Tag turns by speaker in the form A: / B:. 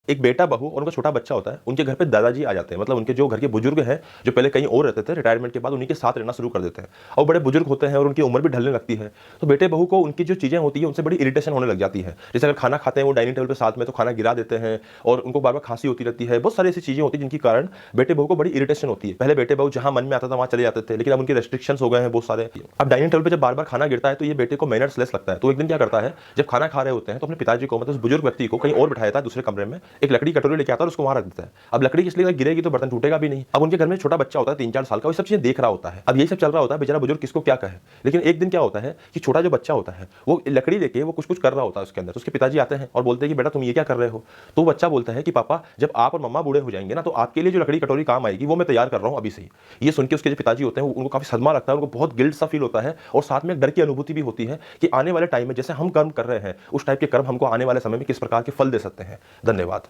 A: एक बेटा बहू और उनका छोटा बच्चा होता है, उनके घर पे दादाजी आ जाते हैं, मतलब उनके जो घर के बुजुर्ग हैं, जो पहले कहीं और रहते थे, रिटायरमेंट के बाद उन्हीं के साथ रहना शुरू कर देते हैं और बड़े बुजुर्ग होते हैं और उनकी उम्र भी ढलने लगती है। तो बेटे बहू को उनकी जो चीज़ें होती है उनसे बड़ी इरिटेशन होने लग जाती है। जैसे अगर खाना खाते हैं वो डाइनिंग टेबल पे साथ में, तो खाना गिरा देते हैं और उनको बार बार खांसी होती रहती है। बहुत सारी ऐसी चीज़ें होती हैं जिनके कारण बेटे बहू को बड़ी इरिटेशन होती है। पहले बेटे बहू जहाँ मन में आता था वहाँ चले जाते थे, लेकिन अब उनके रेस्ट्रिक्शंस हो गए हैं बहुत सारे। अब डाइनिंग टेबल पे जब बार बार खाना गिरता है तो ये बेटे को मैनर्स लेस लगता है। तो एक दिन क्या करता है, जब खाना खा रहे होते हैं तो अपने पिताजी को, मतलब उस बुजुर्ग व्यक्ति को कहीं और बिठाया था दूसरे कमरे में, एक लकड़ी कटोरी लेके आता है और उसको वहां रख देता है। अब लकड़ी इसलिए गिरेगी तो बर्तन टूटेगा भी नहीं। अब उनके घर में छोटा बच्चा होता है 3-4 साल का, वो सब चीजें देख रहा होता है। अब यही सब चल रहा होता है, बेचारा बुजुर्ग किसको क्या कहे। लेकिन एक दिन क्या होता है कि छोटा जो बच्चा होता है वो लकड़ी लेके वो कुछ कुछ कर रहा होता है उसके अंदर। तो उसके पिताजी आते हैं और बोलते हैं कि बेटा तुम ये क्या कर रहे हो। तो बच्चा बोलता है कि पापा जब आप और मम्मा बूढ़े हो जाएंगे ना तो आपके लिए जो लकड़ी कटोरी काम आएगी वो मैं तैयार कर रहा हूँ अभी से ही। ये सुन के उसके जो पिताजी होते हैं उनको काफी सदमा लगता है, उनको बहुत गिल्ट सा फील होता है और साथ में एक डर की अनुभूति भी होती है कि आने वाले टाइम में जैसे हम कर्म कर रहे हैं उस टाइप के कर्म हमको आने वाले समय में किस प्रकार के फल दे सकते हैं। धन्यवाद।